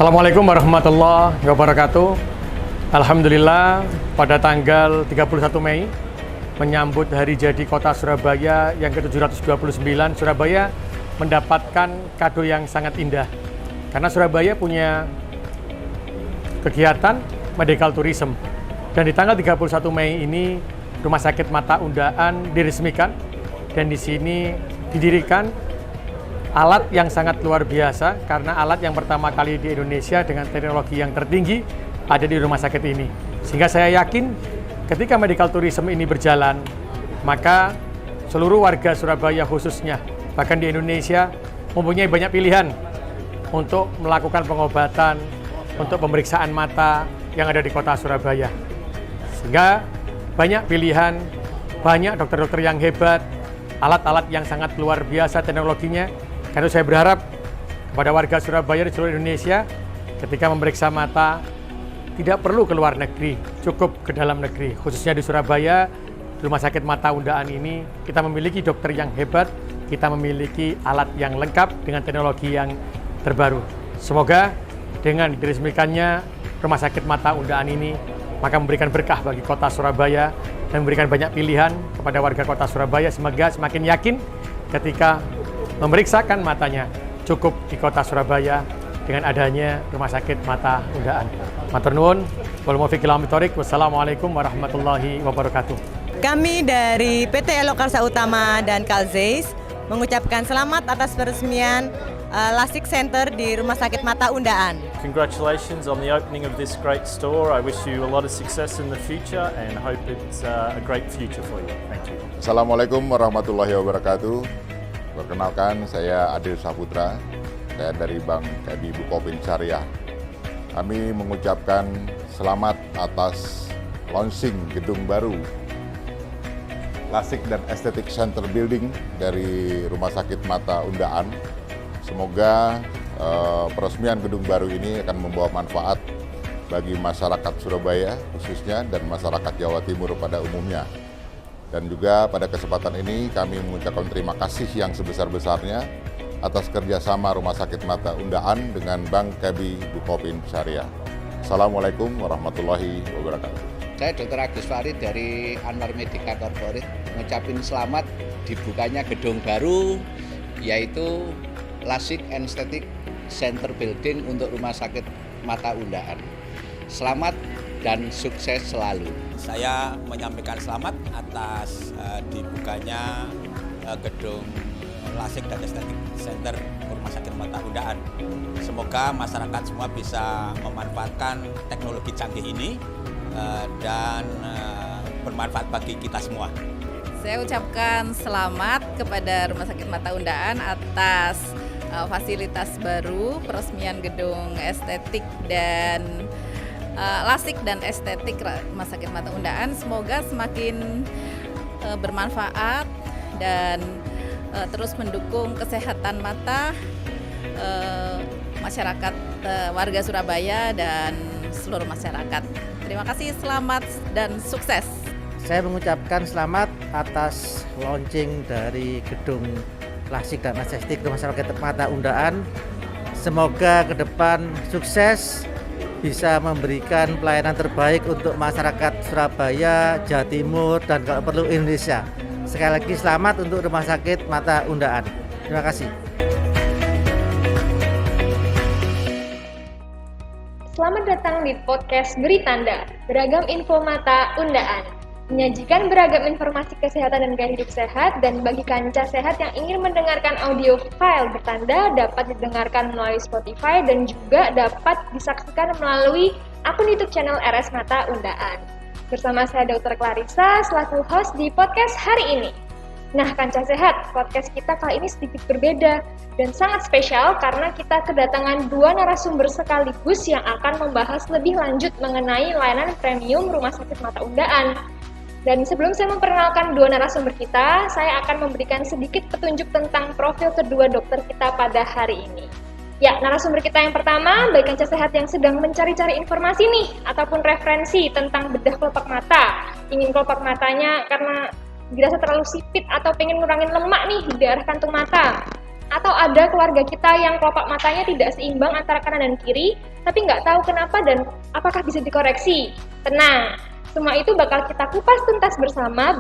Assalamualaikum warahmatullahi wabarakatuh. Alhamdulillah pada tanggal 31 Mei menyambut hari jadi kota Surabaya yang ke-729, Surabaya mendapatkan kado yang sangat indah. Karena Surabaya punya kegiatan medical tourism. Dan di tanggal 31 Mei ini Rumah Sakit Mata Undaan diresmikan dan di sini didirikan alat yang sangat luar biasa karena alat yang pertama kali di Indonesia dengan teknologi yang tertinggi ada di rumah sakit ini. Sehingga saya yakin ketika medical tourism ini berjalan, maka seluruh warga Surabaya khususnya, bahkan di Indonesia, mempunyai banyak pilihan untuk melakukan pengobatan, untuk pemeriksaan mata yang ada di kota Surabaya. Sehingga banyak pilihan, banyak dokter-dokter yang hebat, alat-alat yang sangat luar biasa teknologinya. Karena saya berharap kepada warga Surabaya di seluruh Indonesia ketika memeriksa mata tidak perlu ke luar negeri, cukup ke dalam negeri. Khususnya di Surabaya, Rumah Sakit Mata Undaan ini kita memiliki dokter yang hebat, kita memiliki alat yang lengkap dengan teknologi yang terbaru. Semoga dengan diresmikannya Rumah Sakit Mata Undaan ini maka memberikan berkah bagi kota Surabaya dan memberikan banyak pilihan kepada warga kota Surabaya. Semoga semakin yakin ketika memeriksakan matanya cukup di kota Surabaya dengan adanya Rumah Sakit Mata Undaan. Matur nuwun, wal muwaffiq ila aqwamit thoriq. Wassalamualaikum warahmatullahi wabarakatuh. Kami dari PT Elokarsa Utama dan Kalzeis mengucapkan selamat atas peresmian LASIK Center di Rumah Sakit Mata Undaan. Congratulations on the opening of this great store. I wish you a lot of success in the future and hope it's a great future for you. Thank you. Assalamualaikum warahmatullahi wabarakatuh. Perkenalkan, saya Adil Saputra, saya dari Bank KB Bukopin Syariah. Kami mengucapkan selamat atas launching gedung baru LASIK dan Estetik Center Building dari Rumah Sakit Mata Undaan. Semoga peresmian gedung baru ini akan membawa manfaat bagi masyarakat Surabaya khususnya dan masyarakat Jawa Timur pada umumnya. Dan juga pada kesempatan ini kami mengucapkan terima kasih yang sebesar-besarnya atas kerjasama Rumah Sakit Mata Undaan dengan Bank KB Bukopin Syariah. Assalamualaikum warahmatullahi wabarakatuh. Saya Dr. Agus Farid dari Anwar Medica Corporate mengucapkan selamat dibukanya gedung baru yaitu LASIK and Aesthetic Center Building untuk Rumah Sakit Mata Undaan. Selamat dan sukses selalu. Saya menyampaikan selamat atas dibukanya gedung LASIK dan Estetik Center Rumah Sakit Mata Undaan. Semoga masyarakat semua bisa memanfaatkan teknologi canggih ini dan bermanfaat bagi kita semua. Saya ucapkan selamat kepada Rumah Sakit Mata Undaan atas fasilitas baru, peresmian gedung estetik dan LASIK dan estetik Rumah Sakit Mata Undaan. Semoga semakin bermanfaat dan terus mendukung kesehatan mata masyarakat warga Surabaya dan seluruh masyarakat. Terima kasih, selamat dan sukses. Saya mengucapkan selamat atas launching dari gedung LASIK dan estetik Rumah Sakit Mata Undaan. Semoga ke depan sukses, bisa memberikan pelayanan terbaik untuk masyarakat Surabaya, Jawa Timur, dan kalau perlu Indonesia. Sekali lagi selamat untuk Rumah Sakit Mata Undaan. Terima kasih. Selamat datang di podcast Beri Tanda, beragam info mata Undaan. Menyajikan beragam informasi kesehatan dan gaya hidup sehat, dan bagi kanca sehat yang ingin mendengarkan audio file bertanda dapat didengarkan melalui Spotify dan juga dapat disaksikan melalui akun YouTube channel RS Mata Undaan. Bersama saya Dr. Clarissa selaku host di podcast hari ini. Nah, kanca sehat, podcast kita kali ini sedikit berbeda dan sangat spesial karena kita kedatangan dua narasumber sekaligus yang akan membahas lebih lanjut mengenai layanan premium Rumah Sakit Mata Undaan. Dan sebelum saya memperkenalkan dua narasumber kita, saya akan memberikan sedikit petunjuk tentang profil kedua dokter kita pada hari ini. Ya, narasumber kita yang pertama, bagi kanca sehat yang sedang mencari-cari informasi nih, ataupun referensi tentang bedah kelopak mata. Ingin kelopak matanya karena dirasa terlalu sipit atau pengen ngurangin lemak nih di daerah kantung mata. Atau ada keluarga kita yang kelopak matanya tidak seimbang antara kanan dan kiri, tapi nggak tahu kenapa dan apakah bisa dikoreksi. Tenang, semua itu bakal kita kupas tuntas bersama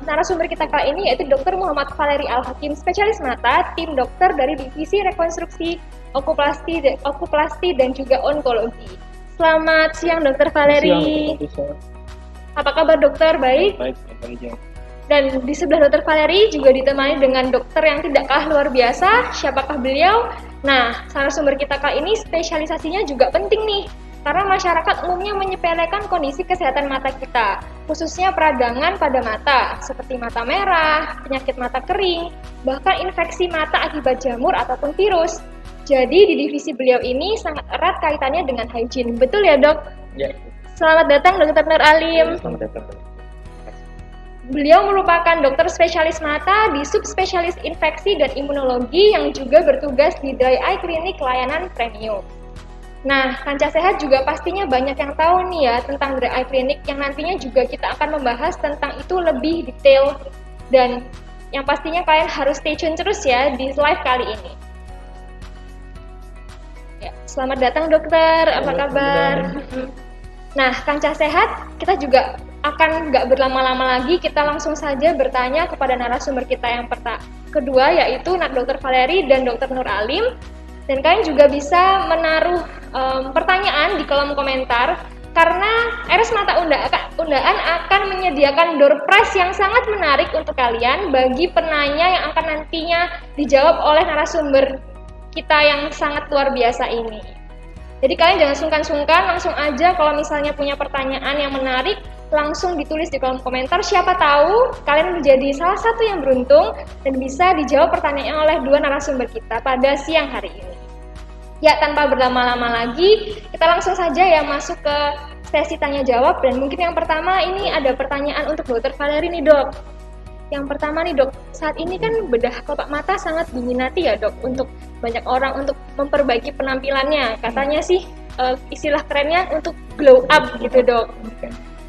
narasumber kita kali ini, yaitu Dr. Muhammad Valeri Al-Hakim, spesialis mata, tim dokter dari Divisi Rekonstruksi, Okuplasti dan juga Onkologi. Selamat siang Dr. Valeri. Apa kabar dokter? Baik? Baik, aja. Dan di sebelah Dr. Valeri juga ditemani dengan dokter yang tidak kalah luar biasa. Siapakah beliau? Nah, narasumber kita kali ini spesialisasinya juga penting nih, karena masyarakat umumnya menyepelekan kondisi kesehatan mata kita, khususnya peradangan pada mata, seperti mata merah, penyakit mata kering, bahkan infeksi mata akibat jamur ataupun virus. Jadi di divisi beliau ini sangat erat kaitannya dengan hygiene. Betul ya dok? Ya. Selamat datang Dr. Nur Alim. Selamat datang. Beliau merupakan dokter spesialis mata di subspesialis infeksi dan imunologi yang juga bertugas di Dry Eye Clinic layanan premium. Nah, Kanca Sehat juga pastinya banyak yang tahu nih ya tentang Dry Eye Clinic, yang nantinya juga kita akan membahas tentang itu lebih detail, dan yang pastinya kalian harus stay tune terus ya di live kali ini. Ya, selamat datang dokter, apa kabar? Nah, Kanca Sehat, kita juga akan nggak berlama-lama lagi, kita langsung saja bertanya kepada narasumber kita yang kedua, yaitu Dr. Valeri dan Dr. Nur Alim. Dan kalian juga bisa menaruh pertanyaan di kolom komentar, karena RS Mata Undaan akan menyediakan door prize yang sangat menarik untuk kalian bagi penanya yang akan nantinya dijawab oleh narasumber kita yang sangat luar biasa ini. Jadi kalian jangan sungkan-sungkan, langsung aja kalau misalnya punya pertanyaan yang menarik, langsung ditulis di kolom komentar. Siapa tahu kalian menjadi salah satu yang beruntung dan bisa dijawab pertanyaannya oleh dua narasumber kita pada siang hari ini. Ya, tanpa berlama-lama lagi, kita langsung saja ya masuk ke sesi tanya jawab. Dan mungkin yang pertama ini ada pertanyaan untuk Dr. Valeri nih dok. Yang pertama nih dok, saat ini kan bedah kelopak mata sangat diminati ya dok untuk banyak orang untuk memperbaiki penampilannya. Katanya sih istilah kerennya untuk glow up gitu dok.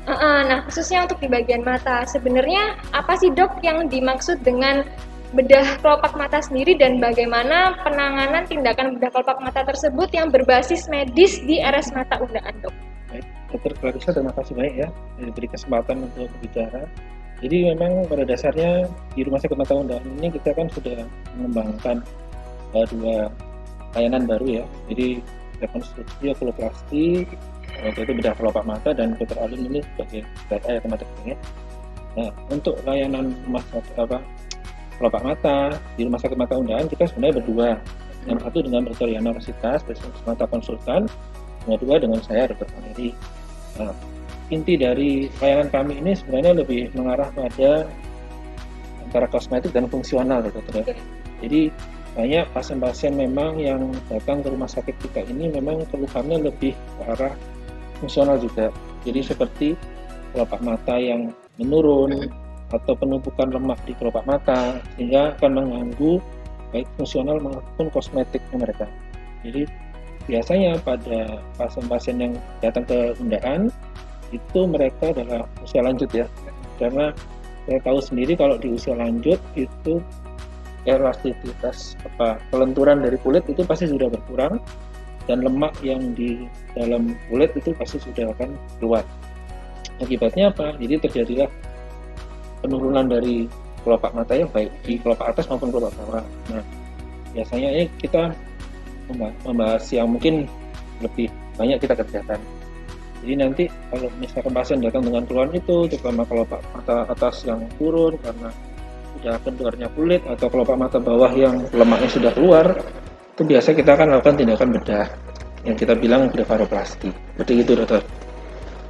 Nah, khususnya untuk di bagian mata, sebenarnya apa sih dok yang dimaksud dengan bedah kelopak mata sendiri, dan bagaimana penanganan tindakan bedah kelopak mata tersebut yang berbasis medis di RS Mata Undaan dok? Baik, Dr. Clarissa, terima kasih banyak ya diberi kesempatan untuk berbicara. Jadi memang pada dasarnya di Rumah Sakit Mata Undaan ini kita kan sudah mengembangkan dua layanan baru ya. Jadi rekonstruksi okuloplasti, yaitu bedah kelopak mata, dan Dr. Alim ini sebagai dry eye atau mata kering. Nah, untuk layanan kelopak mata di Rumah Sakit Mata Undaan kita sebenarnya berdua. Yang satu dengan Dr. Yana Rositas, spesialis mata konsultan, yang kedua dengan saya, Dr. Valeri. Nah, inti dari layanan kami ini sebenarnya lebih mengarah pada antara kosmetik dan fungsional ya dokter. Jadi banyak pasien-pasien memang yang datang ke rumah sakit kita ini memang keluhannya lebih ke arah fungsional juga. Jadi seperti kelopak mata yang menurun atau penumpukan lemak di kelopak mata, sehingga akan mengganggu baik fungsional maupun kosmetiknya mereka. Jadi biasanya pada pasien-pasien yang datang ke Undaan itu mereka adalah usia lanjut ya, karena saya tahu sendiri kalau di usia lanjut itu elastisitas kelenturan dari kulit itu pasti sudah berkurang, dan lemak yang di dalam kulit itu pasti sudah akan keluar. Akibatnya apa? Jadi terjadilah penurunan dari kelopak mata ya, baik di kelopak atas maupun kelopak bawah. Nah, biasanya ini kita membahas yang mungkin lebih banyak kita kerjakan. Jadi nanti kalau misalkan pasien datang dengan keluhan itu, terutama kelopak mata atas yang turun karena sudah keluarnya kulit, atau kelopak mata bawah yang lemaknya sudah keluar, itu biasa kita akan lakukan tindakan bedah yang kita bilang bedah varoplasti. Seperti itu dokter.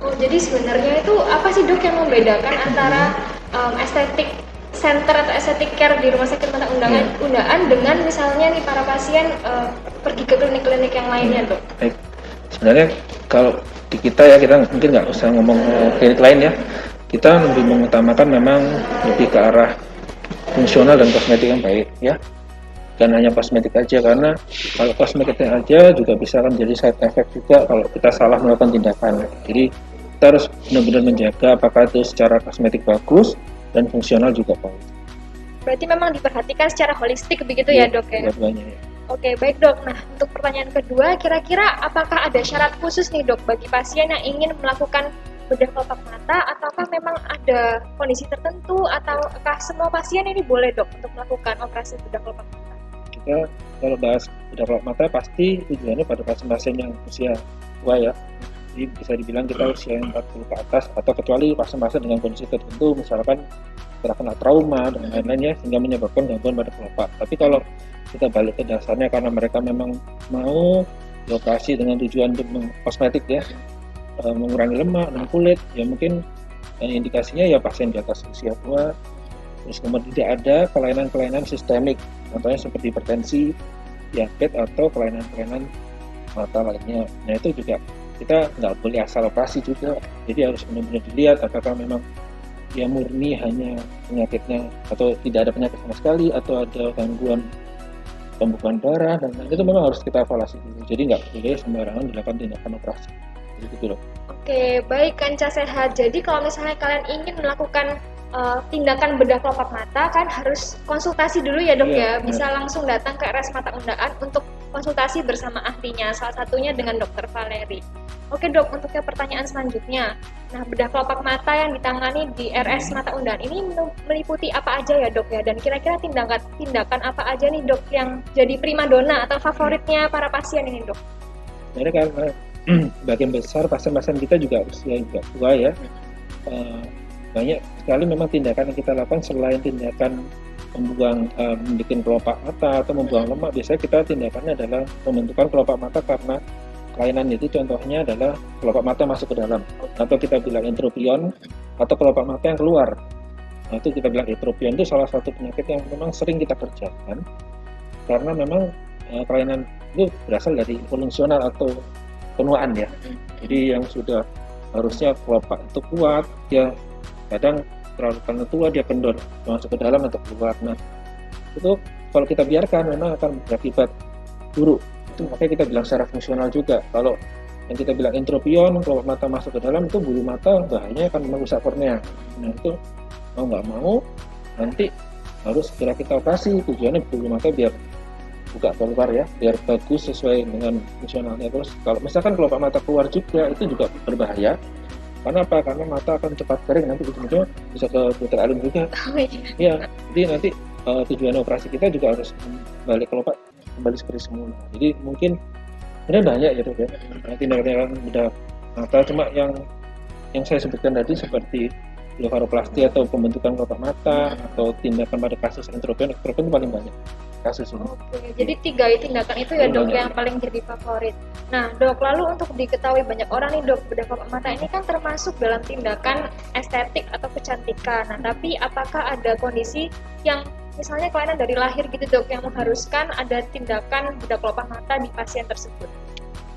Oh, jadi sebenarnya itu apa sih dok yang membedakan antara estetik center atau estetik care di Rumah Sakit Mata Undaan dengan misalnya nih para pasien pergi ke klinik-klinik yang lainnya dok? Baik, sebenarnya kalau di kita ya, kita mungkin nggak usah ngomong klinik lain ya, kita lebih mengutamakan memang lebih ke arah fungsional dan kosmetik yang baik ya, dan hanya kosmetik aja, karena kalau kosmetiknya aja juga bisa kan jadi side effect juga kalau kita salah melakukan tindakan. Jadi kita harus benar-benar menjaga apakah itu secara kosmetik bagus dan fungsional juga baik. Berarti memang diperhatikan secara holistik begitu ya dok ya? Dua-duanya ya. Oke, baik dok. Nah, untuk pertanyaan kedua, kira-kira apakah ada syarat khusus nih dok bagi pasien yang ingin melakukan bedah kelopak mata, ataukah memang ada kondisi tertentu, ataukah semua pasien ini boleh dok untuk melakukan operasi bedah kelopak mata? Kita kalau bahas bedah kelopak mata pasti tujuannya pada pasien-pasien yang usia tua ya. Jadi bisa dibilang kita usia 40 ke atas, atau kecuali pasien-pasien dengan kondisi tertentu, misalkan terkena trauma dan lain-lainnya sehingga menyebabkan gangguan pada kelopak. Tapi kalau kita balik ke dasarnya karena mereka memang mau dioperasi dengan tujuan untuk kosmetik ya, mengurangi lemak dan kulit, ya mungkin indikasinya ya pasien di atas usia tua, terus kemudian tidak ada kelainan-kelainan sistemik, contohnya seperti hipertensi, diabetes atau kelainan-kelainan mata lainnya. Nah itu juga kita nggak boleh asal operasi juga, jadi harus benar-benar dilihat apakah memang dia murni hanya penyakitnya atau tidak ada penyakit sama sekali, atau ada gangguan pembekuan darah, dan itu memang harus kita evaluasi dulu. Jadi nggak boleh sembarangan dilakukan tindakan operasi. Gitu dok. Oke, baik Kanca Sehat. Jadi kalau misalnya kalian ingin melakukan tindakan bedah kelopak mata, kan harus konsultasi dulu ya dok ya. Bisa langsung datang ke RS Mata Undaan untuk konsultasi bersama ahlinya, salah satunya dengan Dr. Valeri. Oke dok, untuk ke pertanyaan selanjutnya. Nah, bedah kelopak mata yang ditangani di RS Mata Undaan ini meliputi apa aja ya dok ya? Dan kira-kira tindakan apa aja nih dok yang jadi primadona atau favoritnya para pasien ini dok? Jadi karena bagian besar pasien-pasien kita juga usia juga tua ya, banyak sekali memang tindakan yang kita lakukan selain tindakan membuang membuat kelopak mata atau membuang lemak. Biasanya kita tindakannya adalah pembentukan kelopak mata karena kelainan itu, contohnya adalah kelopak mata masuk ke dalam, atau kita bilang entropion, atau kelopak mata yang keluar. Nah, itu kita bilang entropion itu salah satu penyakit yang memang sering kita kerjakan karena memang kelainan itu berasal dari fungsional atau penuaan ya. Jadi yang sudah harusnya kelopak itu kuat, dia kadang terlalu karena tua dia kendor masuk ke dalam atau keluar. Nah itu kalau kita biarkan memang akan berakibat buruk. Itu makanya kita bilang secara fungsional juga. Kalau yang kita bilang entropion, kelopak mata masuk ke dalam, itu bulu mata bahayanya akan merusak kornea. Nah itu mau nggak mau nanti harus segera kita operasi. Tujuannya bulu mata biar buka keluar ya, biar bagus sesuai dengan fungsionalnya. Terus kalau misalkan kelopak mata keluar juga, itu juga berbahaya. Karena apa? Karena mata akan cepat kering, nanti ujung-ujungnya bisa ke putar alim juga. Iya, jadi nanti tujuan operasi kita juga harus balik kelopak kembali seperti semula. Jadi mungkin sebenarnya banyak ya dok ya, tindakan bedah mata. Cuma yang saya sebutkan tadi seperti blefaroplasti atau pembentukan kelopak mata, atau tindakan pada kasus entropion paling banyak kasus ini. Oke, jadi 3 tindakan itu ya dok yang paling jadi favorit. Nah dok, lalu untuk diketahui banyak orang nih dok, bedah kelopak mata ini kan termasuk dalam tindakan estetik atau kecantikan. Nah tapi apakah ada kondisi yang misalnya kelainan dari lahir gitu dok, yang mengharuskan ada tindakan bedah kelopak mata di pasien tersebut?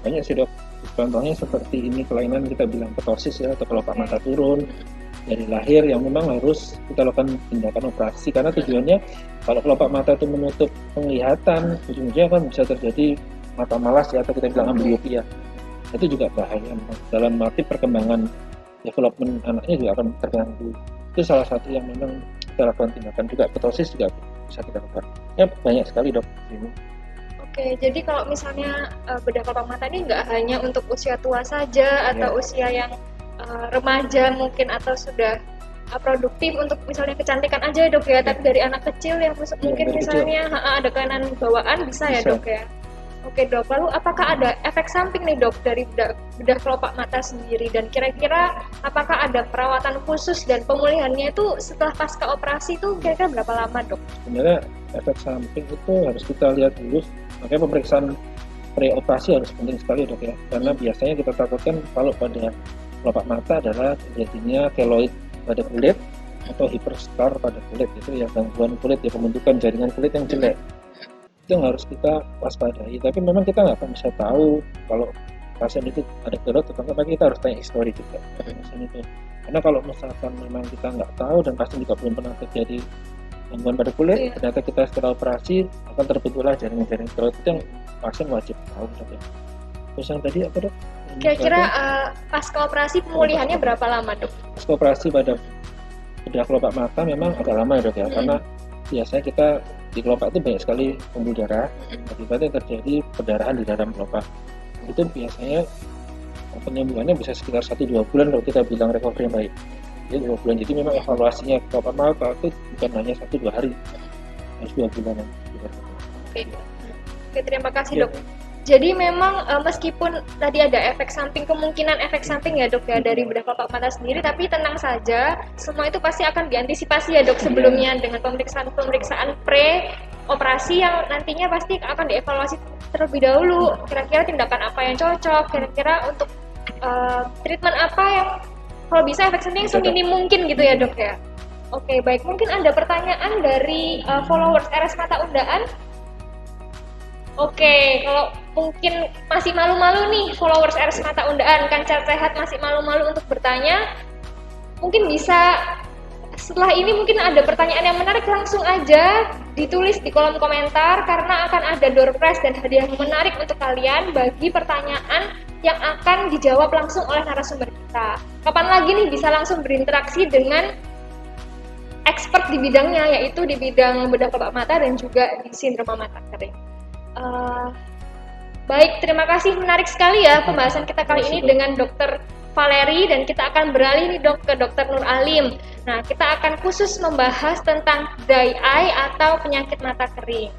Banyak sih dok, contohnya seperti ini kelainan kita bilang ptosis ya, atau kelopak mata turun dari lahir, yang memang harus kita lakukan tindakan operasi karena tujuannya kalau kelopak mata itu menutup penglihatan, ujung-ujungnya kan bisa terjadi mata malas ya, atau kita bilang amblyopia. Itu juga bahaya dalam arti perkembangan development anaknya juga akan terganggu. Itu salah satu yang memang kita lakukan tindakan juga. Ptosis juga bisa kita lakukan. Ya banyak sekali dok ini. Oke, jadi kalau misalnya bedah kelopak mata ini nggak hanya untuk usia tua saja atau usia yang remaja mungkin atau sudah produktif untuk misalnya kecantikan aja ya dok ya, tapi dari anak kecil yang mungkin misalnya ada kelainan bawaan bisa ya dok ya. Oke dok, lalu apakah ada efek samping nih dok dari bedah kelopak mata sendiri, dan kira-kira apakah ada perawatan khusus dan pemulihannya itu setelah pasca operasi itu kira-kira berapa lama dok? Sebenarnya efek samping itu harus kita lihat dulu, makanya pemeriksaan pre-operasi harus penting sekali dok ya, karena biasanya kita takutkan kalau pada kelopak mata adalah terjadinya keloid pada kulit atau hiperscar pada kulit, itu ya gangguan kulit ya, pembentukan jaringan kulit yang jelek. Itu yang harus kita waspadai. Tapi memang kita nggak akan bisa tahu kalau pasien itu ada keloid atau enggak, kita harus tanya histori juga pada pasien itu. Karena kalau misalkan memang kita nggak tahu dan pasien juga belum pernah terjadi gangguan pada kulit, ternyata kita setelah operasi akan terbentuklah jaringan-jaringan keloid, itu yang pasien wajib tahu. Terus yang tadi apa dok? Kira-kira pasca operasi pemulihannya berapa lama dok? Pasca operasi pada bedah kelopak mata memang agak lama ya dok ya, karena biasanya kita di kelopak itu banyak sekali pembuluh darah, akibatnya terjadi perdarahan di dalam kelopak. Itu biasanya penyembuhannya bisa sekitar 1-2 bulan kalau kita bilang recovery yang baik. Jadi 2 bulan. Jadi memang evaluasinya kelopak mata itu bukan hanya 1-2 hari, harus 2 bulan. Oke, terima kasih dok. Jadi memang meskipun tadi ada kemungkinan efek samping ya dok ya dari bedah kelopak mata sendiri, tapi tenang saja, semua itu pasti akan diantisipasi ya dok sebelumnya dengan pemeriksaan pre operasi yang nantinya pasti akan dievaluasi terlebih dahulu. Kira-kira tindakan apa yang cocok, kira-kira untuk treatment apa yang kalau bisa efek samping seminim mungkin gitu ya dok ya. Oke, baik, mungkin ada pertanyaan dari followers RS Mata Undaan. Oke, kalau mungkin masih malu-malu nih followers RS Mata Undaan, Kanca Sehat masih malu-malu untuk bertanya, mungkin bisa setelah ini mungkin ada pertanyaan yang menarik langsung aja ditulis di kolom komentar karena akan ada door prize dan hadiah yang menarik untuk kalian bagi pertanyaan yang akan dijawab langsung oleh narasumber kita. Kapan lagi nih bisa langsung berinteraksi dengan expert di bidangnya, yaitu di bidang bedah kelopak mata dan juga di sindroma mata kering. Baik, terima kasih, menarik sekali ya pembahasan kita kali ini dengan Dr. Valeri, dan kita akan beralih nih dok ke Dr. Nur Alim. Nah, kita akan khusus membahas tentang dry eye atau penyakit mata kering.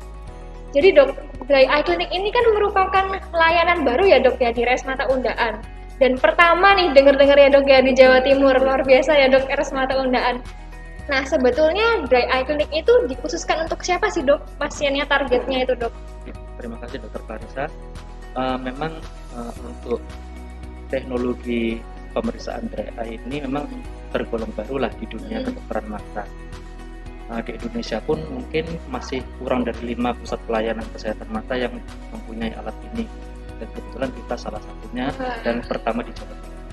Jadi dok, dry eye clinic ini kan merupakan layanan baru ya dok ya di RS Mata Undaan. Dan pertama nih dengar-dengar ya dok ya di Jawa Timur, luar biasa ya dok RS Mata Undaan. Nah, sebetulnya dry eye clinic itu dikhususkan untuk siapa sih dok? Pasiennya, targetnya itu dok? Terima kasih Dr. Clarissa. Memang untuk teknologi pemeriksaan dry eye ini memang tergolong baru lah di dunia kedokteran mata. Di Indonesia pun mungkin masih kurang dari 5 pusat pelayanan kesehatan mata yang mempunyai alat ini. Dan kebetulan kita salah satunya dan pertama di Jawa Timur.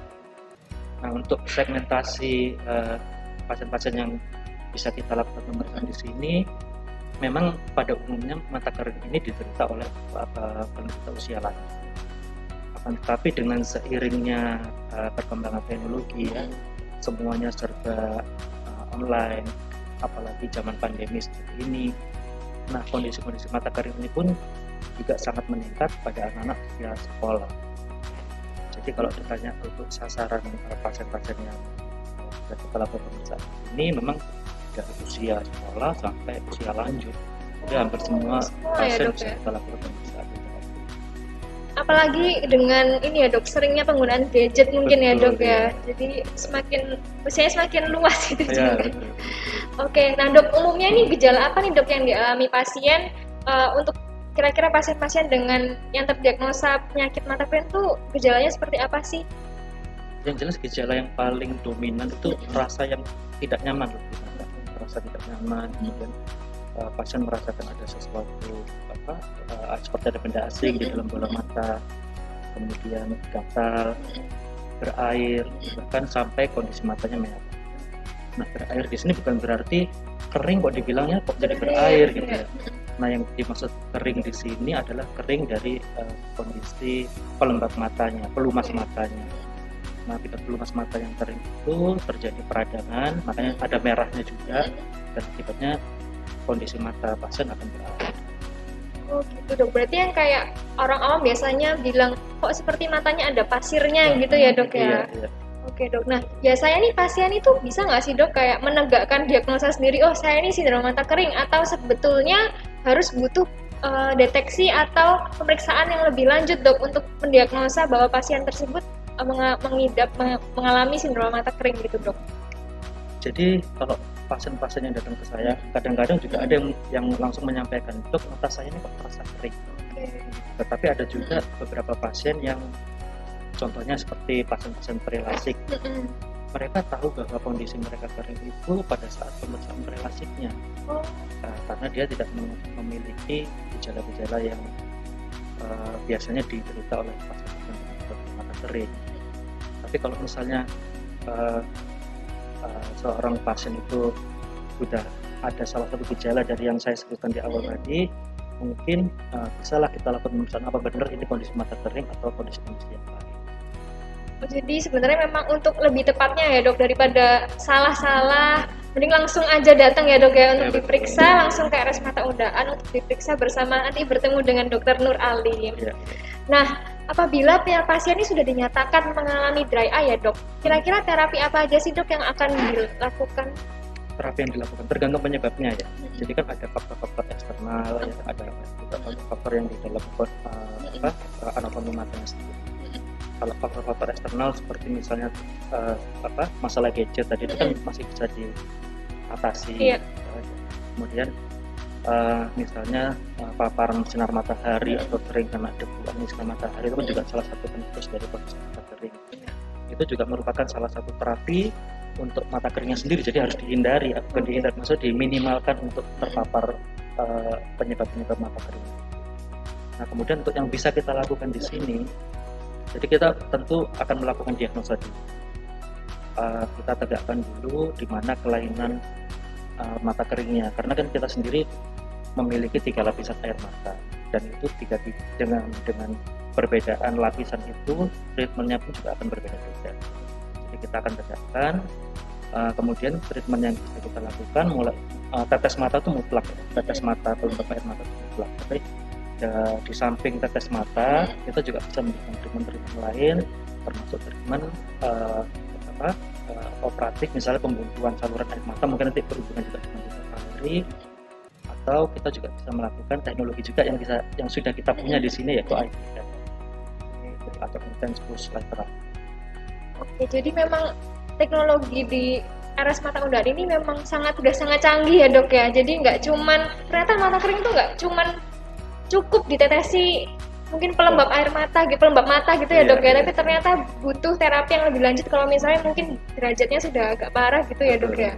Nah, untuk segmentasi pasien-pasien yang bisa kita lakukan pemeriksaan di sini, memang pada umumnya mata kering ini diderita oleh penderita usia lanjut. Akan tetapi dengan seiringnya perkembangan teknologi ya, semuanya serba online, apalagi zaman pandemi seperti ini. Nah, kondisi-kondisi mata kering ini pun juga sangat meningkat pada anak-anak usia sekolah. Jadi kalau ditanya untuk sasaran pasien-pasien yang kita lakukan pemeriksaan ini memang dari usia sekolah sampai usia lanjut, jadi hampir semua pasien bisa kita lakukan pemeriksaan. Apalagi dengan ini ya dok, seringnya penggunaan gadget mungkin. Betul, ya dok ya, jadi usianya semakin luas itu juga. Oke, nah dok, umumnya ini gejala apa nih dok yang dialami pasien untuk kira-kira pasien-pasien dengan yang terdiagnosa penyakit mata kering itu gejalanya seperti apa sih? Yang jelas gejala yang paling dominan itu rasa yang tidak nyaman, rasa tidak nyaman, kemudian pasien merasakan ada sesuatu seperti ada benda asing di dalam bola mata, kemudian gatal, berair, bahkan sampai kondisi matanya merah. Nah, berair di sini bukan berarti kering kok dibilangnya kok jadi berair gitu ya. Nah, yang dimaksud kering di sini adalah kering dari kondisi pelembab matanya, pelumas matanya. Nah, akibat pelumas mata yang kering itu terjadi peradangan, makanya ada merahnya juga, dan akibatnya kondisi mata pasien akan berair. Oh gitu dok, berarti yang kayak orang awam biasanya bilang kok seperti matanya ada pasirnya gitu ya dok ya? Iya. Oke dok, nah biasanya nih pasien itu bisa nggak sih dok kayak menegakkan diagnosa sendiri, oh saya ini sindrom mata kering, atau sebetulnya harus butuh deteksi atau pemeriksaan yang lebih lanjut dok untuk mendiagnosa bahwa pasien tersebut mengalami sindrom mata kering gitu dok? Jadi kalau pasien-pasien yang datang ke saya, kadang-kadang juga ada yang langsung menyampaikan, dok mata saya ini kok terasa kering. Tetapi ada juga beberapa pasien yang contohnya seperti pasien-pasien pre-lasik. Mereka tahu bahwa kondisi mereka kering itu pada saat pemeriksaan pre-lasiknya, karena dia tidak memiliki gejala-gejala yang biasanya diderita oleh pasien-pasien mata kering. Tapi kalau misalnya seorang pasien itu sudah ada salah satu gejala dari yang saya sebutkan di awal tadi, mungkin bisalah kita lakukan pemeriksaan apa benar ini kondisi mata kering atau kondisi yang lain. Jadi sebenarnya memang untuk lebih tepatnya ya dok, daripada salah-salah, mending langsung aja datang ya dok ya untuk diperiksa, langsung ke RS Mata Undaan untuk diperiksa bersama, nanti bertemu dengan Dokter Nur Alim. Nah, apabila pasien ini sudah dinyatakan mengalami dry eye ya dok, kira-kira terapi apa aja sih dok yang akan dilakukan? Terapi yang dilakukan tergantung penyebabnya ya. Jadi kan ada faktor-faktor eksternal, ya, ada juga faktor yang di dalam anatomi matanya sendiri. Kalau faktor-faktor eksternal seperti misalnya masalah gadget tadi itu kan masih bisa diatasi. Kemudian misalnya paparan sinar matahari atau sering kena debu sinar matahari itu kan juga salah satu pencetus dari kondisi mata kering. Itu juga merupakan salah satu terapi untuk mata keringnya sendiri, jadi harus dihindari, bukan dihindari, maksudnya diminimalkan untuk terpapar penyebab-penyebab mata kering. Nah, kemudian untuk yang bisa kita lakukan di sini, jadi kita tentu akan melakukan diagnosa dulu. Kita tegakkan dulu di mana kelainan mata keringnya, karena kan kita sendiri memiliki 3 lapisan air mata, dan itu dengan perbedaan lapisan itu treatmentnya pun juga akan berbeda-beda. Jadi kita akan tegakkan, kemudian treatment yang bisa kita lakukan mulai tetes mata itu mutlak, tetes mata atau air mata itu mutlak. Tapi di samping tetes mata kita juga bisa memberikan treatment lain, termasuk treatment operatif, misalnya pembuntuan saluran air mata, mungkin nanti berhubungan juga dengan kalori, atau kita juga bisa melakukan teknologi juga yang sudah kita punya di sini, yaitu IPL atau intense pulse light therapy. Oke, jadi memang teknologi di RS Mata Undaan ini memang sudah sangat canggih ya dok ya. Jadi nggak cuman, ternyata mata kering itu nggak cuman cukup ditetesi mungkin pelembab air mata gitu, pelembab mata gitu ya dok ya, tapi ternyata butuh terapi yang lebih lanjut kalau misalnya mungkin derajatnya sudah agak parah gitu ya dok ya.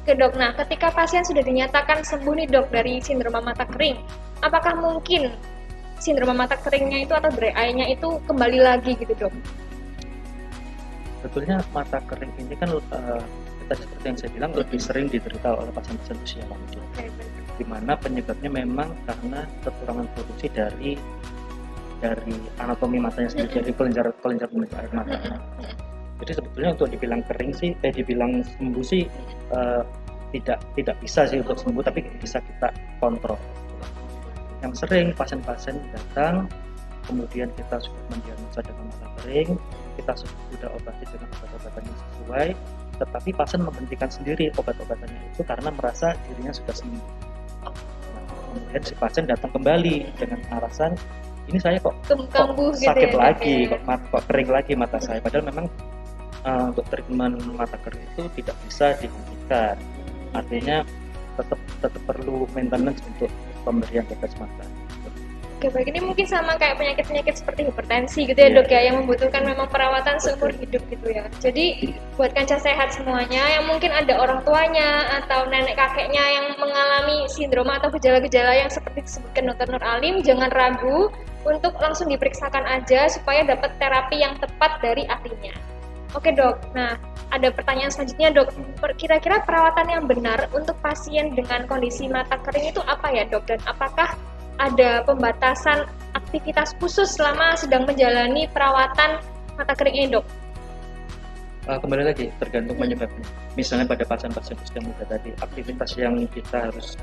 Oke dok, nah ketika pasien sudah dinyatakan sembuh nih dok dari sindroma mata kering, apakah mungkin sindroma mata keringnya itu atau dry eye-nya itu kembali lagi gitu dok? Sebetulnya mata kering ini kan seperti yang saya bilang lebih sering diderita oleh pasien-pasien usia lanjut, di mana penyebabnya memang karena kekurangan produksi dari anatomi matanya sendiri, dari kelenjar pemicu air mata. Jadi sebetulnya untuk dibilang kering sih, dibilang sembuh sih tidak bisa sih untuk sembuh, tapi bisa kita kontrol. Yang sering pasien-pasien datang, kemudian kita sudah mendiagnosa dengan mata kering, kita sudah obati dengan obat-obatan yang sesuai, tetapi pasien menghentikan sendiri obat-obatannya itu karena merasa dirinya sudah sembuh. Kemudian si pasien datang kembali dengan alasan, ini saya kok sakit gitu ya, lagi, kok kering lagi mata saya. Padahal memang untuk treatment mata kering itu tidak bisa dihentikan. Artinya tetap perlu maintenance untuk pemberian tetes mata. Oke baik, ini mungkin sama kayak penyakit-penyakit seperti hipertensi gitu ya dok ya, yang membutuhkan memang perawatan seumur hidup gitu ya. Jadi buat kanca sehat semuanya yang mungkin ada orang tuanya atau nenek kakeknya yang mengalami sindroma atau gejala-gejala yang seperti disebutkan Dr. Nur Alim, jangan ragu untuk langsung diperiksakan aja supaya dapat terapi yang tepat dari ahlinya. Oke dok, nah ada pertanyaan selanjutnya dok, kira-kira perawatan yang benar untuk pasien dengan kondisi mata kering itu apa ya dok, dan apakah ada pembatasan aktivitas khusus selama sedang menjalani perawatan mata kering ini dok? Kembali lagi tergantung penyebabnya. Misalnya pada pasien-pasien usia muda tadi, aktivitas yang kita harus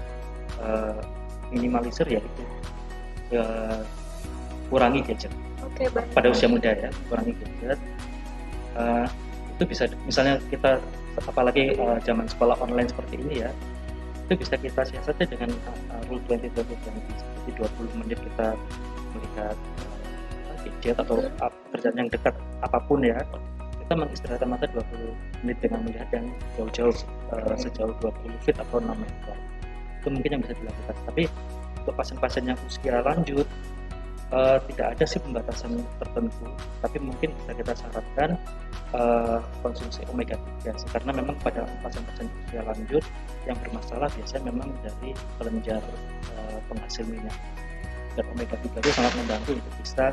minimalisir yaitu kurangi gadget. Oke, baik. Pada usia muda ya, kurangi gadget. Itu bisa, misalnya kita apalagi zaman sekolah online seperti ini ya, itu bisa kita siasati dengan rule 20-20 seperti 20 menit kita melihat gadget atau pekerjaan yang dekat apapun ya, kita mengistirahatkan mata 20 menit dengan melihat yang jauh-jauh sejauh 20 feet atau 6 meter. Itu mungkin yang bisa dilakukan. Tapi untuk pasien-pasien yang usia lanjut tidak ada sih pembatasan tertentu, tapi mungkin bisa kita syaratkan konsumsi omega 3 karena memang pada pasien-pasien usia lanjut yang bermasalah biasanya memang dari kelenjar penghasil minyak, dan omega 3 itu sangat membantu untuk bisa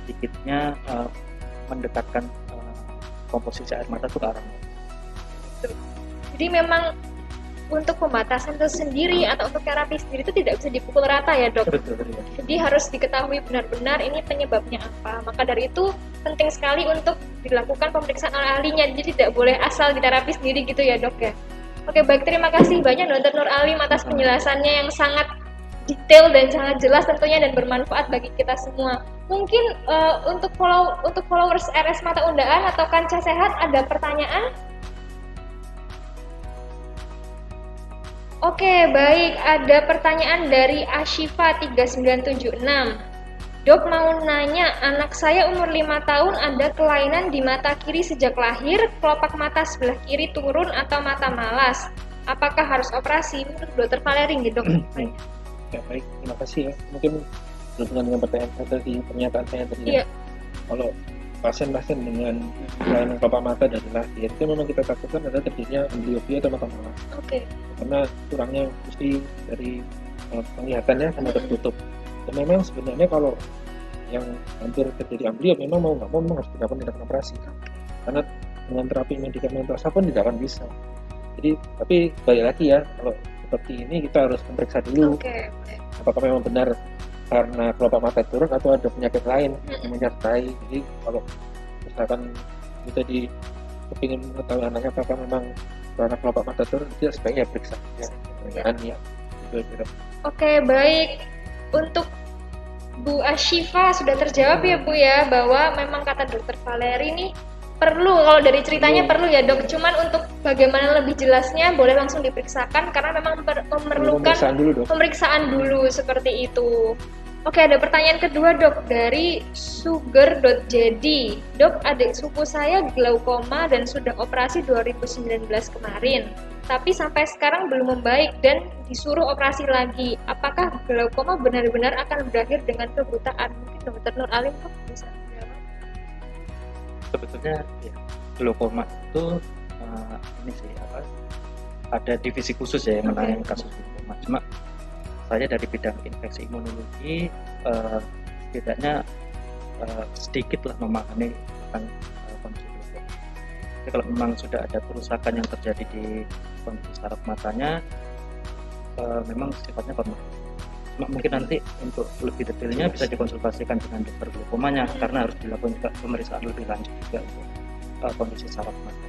sedikitnya mendekatkan komposisi air mata itu ke arah mata. Jadi memang untuk pembatasan itu sendiri atau untuk terapi sendiri itu tidak bisa dipukul rata ya dok. Betul, ya. Jadi harus diketahui benar-benar ini penyebabnya apa. Maka dari itu penting sekali untuk dilakukan pemeriksaan oleh ahlinya. Jadi tidak boleh asal diterapi sendiri gitu ya dok ya. Oke baik, terima kasih banyak Dr. Nur Alim atas penjelasannya yang sangat detail dan sangat jelas tentunya dan bermanfaat bagi kita semua. Mungkin untuk followers RS Mata Undaan atau Kancah Sehat ada pertanyaan? Oke, baik. Ada pertanyaan dari Ashifa 3976. Dok mau nanya, anak saya umur 5 tahun ada kelainan di mata kiri sejak lahir, kelopak mata sebelah kiri turun atau mata malas. Apakah harus operasi? Menurut Dr. Valeri nih, Dok. Ya, baik, terima kasih ya. Mungkin berhubungan dengan pertanyaan saya tadi, pernyataan saya tadi. Iya. Kalau pasien-pasien dengan kelainan kelopak mata dari lahir, itu memang kita takutkan ada terjadinya ambliopia atau mata malas. Oke. Karena kurangnya fungsi dari penglihatannya sama tertutup. Dan memang sebenarnya kalau yang hampir terjadi ambliop memang mau nggak mau memang harus dilakukan tindakan operasi. Karena dengan terapi medikamentosa pun tidak akan bisa. Jadi, tapi balik lagi ya, kalau seperti ini kita harus memeriksa dulu. Oke. Apakah memang benar karena kelopak mata turun atau ada penyakit lain yang menyertai. Jadi kalau misalkan kita kepingin mengetahui anaknya apakah memang karena kelopak mata turun, dia sebaiknya periksa ya. Oke, baik. Untuk Bu Ashifa sudah terjawab ya Bu ya, bahwa memang kata Dr. Valeri nih perlu, kalau dari ceritanya perlu ya dok, cuman untuk bagaimana lebih jelasnya boleh langsung diperiksakan karena memang memerlukan pemeriksaan dulu seperti itu. Oke, ada pertanyaan kedua dok dari sugar.jadi. Dok, adik suku saya glaukoma dan sudah operasi 2019 kemarin, tapi sampai sekarang belum membaik dan disuruh operasi lagi. Apakah glaukoma benar-benar akan berakhir dengan kebutaan? Mungkin Dr. Nur Alim kok bisa menjawab. Sebetulnya ya, glaukoma itu ini sih ada divisi khusus ya yang menangani kasus glaukoma. Cuma saya dari bidang infeksi imunologi setidaknya sedikit lah memahami tentang kondisi glaukoma. Jadi kalau memang sudah ada kerusakan yang terjadi di kondisi saraf matanya, memang sifatnya permanen. Cuma mungkin nanti untuk lebih detailnya bisa dikonsultasikan dengan dokter glaukomanya karena harus dilakukan juga pemeriksaan lebih lanjut juga untuk kondisi saraf mata.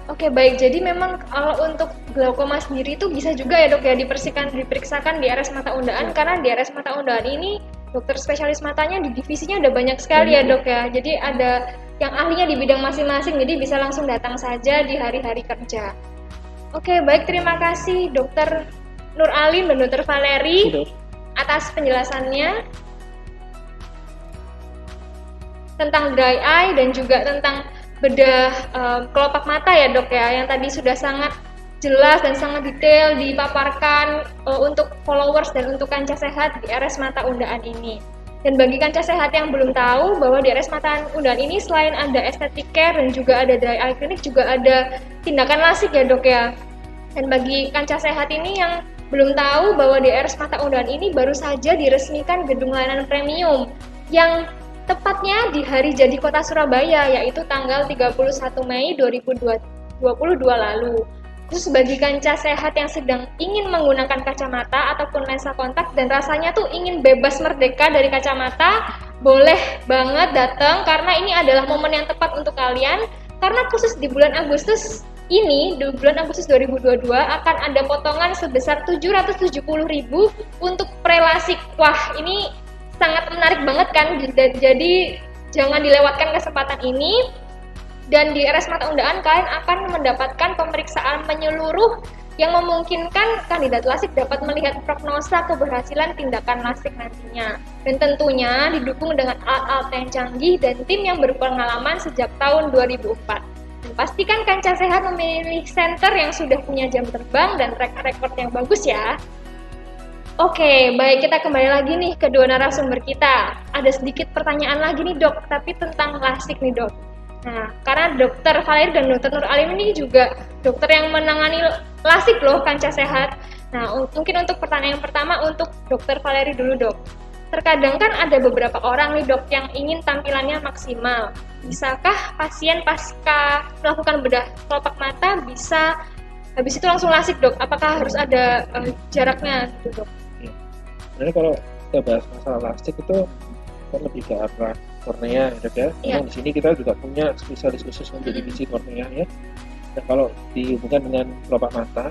Oke, baik. Jadi memang kalau untuk glaukoma sendiri itu bisa juga ya dok ya diperiksakan di RS Mata Undaan karena di RS Mata Undaan ini dokter spesialis matanya di divisinya ada banyak sekali ya dok ya. Jadi ada yang ahlinya di bidang masing-masing, jadi bisa langsung datang saja di hari-hari kerja. Oke, baik, terima kasih Dr. Nur Alim dan Dr. Valeri atas penjelasannya tentang dry eye dan juga tentang bedah kelopak mata ya dok ya, yang tadi sudah sangat jelas dan sangat detail dipaparkan untuk followers dan untuk Kancah Sehat di RS Mata Undaan ini. Dan bagi Kancah Sehat yang belum tahu bahwa di RS Mata Undaan ini selain ada aesthetic care dan juga ada dry eye clinic, juga ada tindakan lasik ya dok ya. Dan bagi Kancah Sehat ini yang belum tahu bahwa di RS Mata Undaan ini baru saja diresmikan gedung layanan premium yang tepatnya di hari jadi Kota Surabaya, yaitu tanggal 31 Mei 2022 lalu. Terus bagi Kancah Sehat yang sedang ingin menggunakan kacamata ataupun lensa kontak dan rasanya tuh ingin bebas merdeka dari kacamata, boleh banget datang karena ini adalah momen yang tepat untuk kalian. Karena khusus di bulan Agustus ini, di bulan Agustus 2022 akan ada potongan sebesar 770.000 untuk prelasik. Wah, ini sangat menarik banget kan, jadi jangan dilewatkan kesempatan ini. Dan di RS Mata Undaan kalian akan mendapatkan pemeriksaan menyeluruh yang memungkinkan kandidat lasik dapat melihat prognosa keberhasilan tindakan lasik nantinya. Dan tentunya didukung dengan alat-alat yang canggih dan tim yang berpengalaman sejak tahun 2004. Dan pastikan Kancah Sehat memilih center yang sudah punya jam terbang dan track record yang bagus ya. Oke, baik, kita kembali lagi nih ke dua narasumber kita. Ada sedikit pertanyaan lagi nih dok, tapi tentang lasik nih dok. Nah, karena Dr. Valeri dan Dr. Nur Alim ini juga dokter yang menangani lasik loh Kancah Sehat. Nah, mungkin untuk pertanyaan yang pertama untuk Dr. Valeri dulu dok. Terkadang kan ada beberapa orang nih dok yang ingin tampilannya maksimal. Bisakah pasien pasca melakukan bedah kelopak mata bisa habis itu langsung lasik, Dok? Apakah harus ada jaraknya gitu, Dok? Sebenarnya kalau kita bahas masalah lasik itu kan lebih ke arah kornea, ya, Dok ya. Memang di sini kita juga punya spesialis khusus untuk divisi kornea ya. Dan kalau dihubungkan dengan kelopak mata,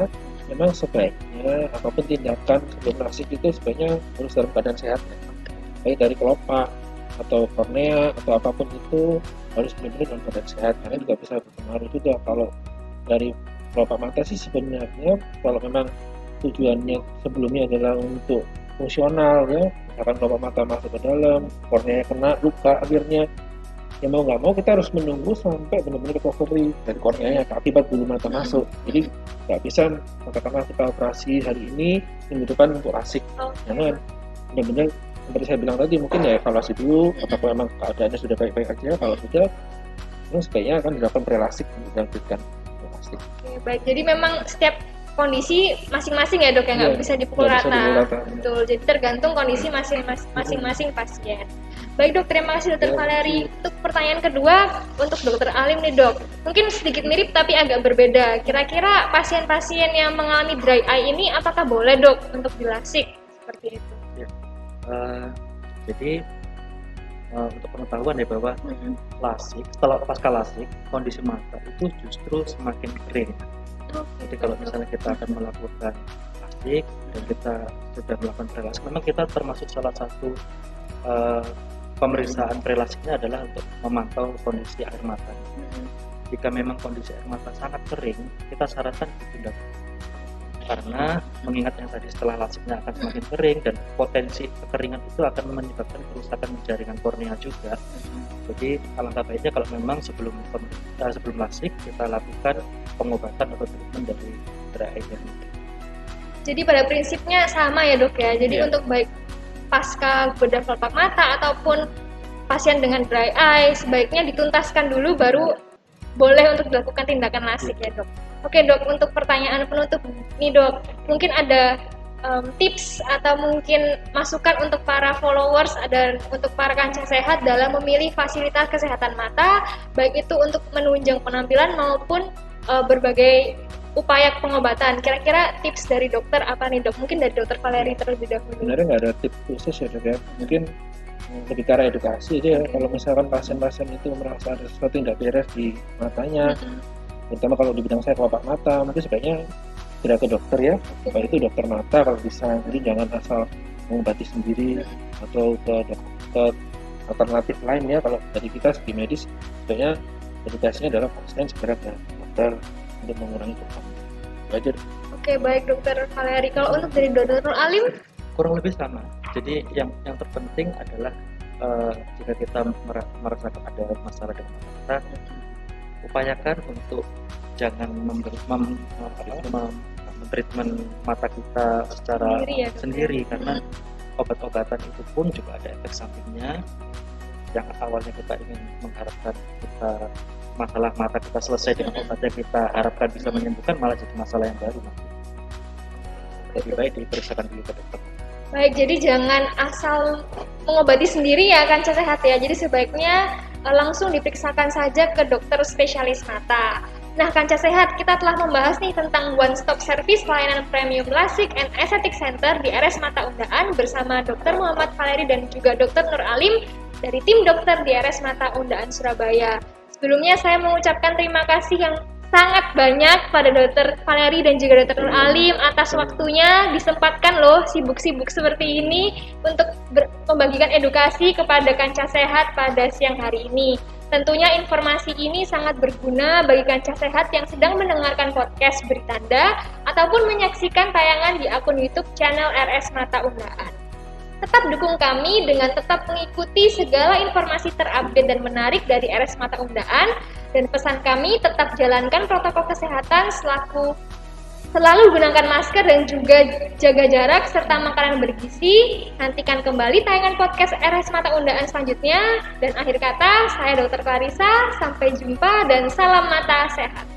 memang sebaiknya apapun tindakan sebelum lasik itu sebaiknya harus dalam keadaan sehat, baik dari kelopak atau kornea atau apapun itu harus benar-benar dalam keadaan sehat, karena juga bisa berpengaruh juga. Kalau dari kelopak mata sih sebenarnya kalau memang tujuannya sebelumnya adalah untuk fungsional ya, misalkan kelopak mata masuk ke dalam, kornea kena luka akhirnya, ya mau nggak mau kita harus menunggu sampai benar-benar recovery dari korneanya akibat bulu mata masuk. Jadi nggak bisa katakanlah kita operasi hari ini minggu depan untuk lasik. Jangan, benar-benar seperti saya bilang tadi, mungkin ya evaluasi dulu apakah memang keadaannya sudah baik-baik aja. Kalau sudah, sebaiknya akan dilakukan prelasik untuk dilanjutkan prelasik. Baik, jadi memang setiap kondisi masing-masing ya, Dok, ya, nggak bisa dipukul rata. Betul, jadi tergantung kondisi masing-masing pasien. Baik, Dok, terima kasih Dokter Valeri. Untuk pertanyaan kedua untuk Dokter Alim nih, Dok. Mungkin sedikit mirip tapi agak berbeda. Kira-kira pasien-pasien yang mengalami dry eye ini apakah boleh, Dok, untuk dilasik seperti itu? Ya. Jadi untuk pengetahuan ya bahwa lasik, setelah pasca lasik, kondisi mata itu justru semakin kering. Jadi kalau misalnya kita akan melakukan lasik dan kita sudah melakukan prelasik, memang kita termasuk salah satu pemeriksaan prelasiknya adalah untuk memantau kondisi air mata. Jika memang kondisi air mata sangat kering, kita sarankan ditunda. Karena mengingat yang tadi setelah lasiknya akan semakin kering dan potensi kekeringan itu akan menyebabkan kerusakan jaringan kornea juga. Jadi alangkah baiknya kalau memang sebelum lasik kita lakukan pengobatan atau treatment dari dry eye. Jadi pada prinsipnya sama ya, Dok ya. Jadi untuk baik pasca bedah kelopak mata ataupun pasien dengan dry eye sebaiknya dituntaskan dulu baru boleh untuk dilakukan tindakan lasik ya, Dok. Oke, Dok, untuk pertanyaan penutup nih, Dok, mungkin ada tips atau mungkin masukan untuk para followers dan untuk para kancah sehat dalam memilih fasilitas kesehatan mata, baik itu untuk menunjang penampilan maupun berbagai upaya pengobatan. Kira-kira tips dari dokter apa nih, Dok? Mungkin dari Dokter Valeri terlebih dahulu. Sebenarnya nggak ada tips khusus ya, Dok ya. Mungkin lebih ke arah edukasi aja ya. Kalau misalkan pasien-pasien itu merasa ada sesuatu yang tidak beres di matanya, terutama kalau di bidang saya kelopak mata, mungkin sebaiknya tidak ke dokter ya, baik itu dokter mata kalau bisa. Jadi jangan asal mengobati sendiri atau ke dokter alternatif lain ya. Kalau dari kita segi medis, sebenarnya edukasinya adalah pasien segera ke dokter untuk mengurangi keluhan. Belajar. Oke, baik Dokter Valeri. Kalau untuk dari Dokter Alim? Kurang lebih sama. Jadi yang terpenting adalah jika kita merasakan ada masalah dengan mata, upayakan untuk jangan treatment mata kita secara sendiri karena obat-obatan itu pun juga ada efek sampingnya. Yang awalnya kita ingin mengharapkan masalah mata kita selesai dengan obatnya, kita harapkan bisa menyembuhkan, malah jadi masalah yang baru. Lebih baik diperiksakan dulu ke dokter. Baik, jadi jangan asal mengobati sendiri ya, kancah sehat ya. Jadi sebaiknya langsung diperiksakan saja ke dokter spesialis mata. Nah, kancah sehat, kita telah membahas nih tentang one stop service layanan premium lasik and aesthetic center di RS Mata Undaan bersama Dr. Muhammad Valeri dan juga Dr. Nur Alim dari tim dokter di RS Mata Undaan Surabaya. Sebelumnya saya mengucapkan terima kasih yang sangat banyak pada Dr. Valeri dan juga Dr. Nur Alim atas waktunya, disempatkan loh sibuk-sibuk seperti ini untuk membagikan edukasi kepada kancah sehat pada siang hari ini. Tentunya informasi ini sangat berguna bagi kancah sehat yang sedang mendengarkan podcast Beritanda ataupun menyaksikan tayangan di akun YouTube channel RS Mata Undaan. Tetap dukung kami dengan tetap mengikuti segala informasi terupdate dan menarik dari RS Mata Undaan, dan pesan kami tetap jalankan protokol kesehatan selalu gunakan masker dan juga jaga jarak serta makanan bergizi. Nantikan kembali tayangan podcast RS Mata Undaan selanjutnya, dan akhir kata saya Dr. Clarissa, sampai jumpa dan salam mata sehat.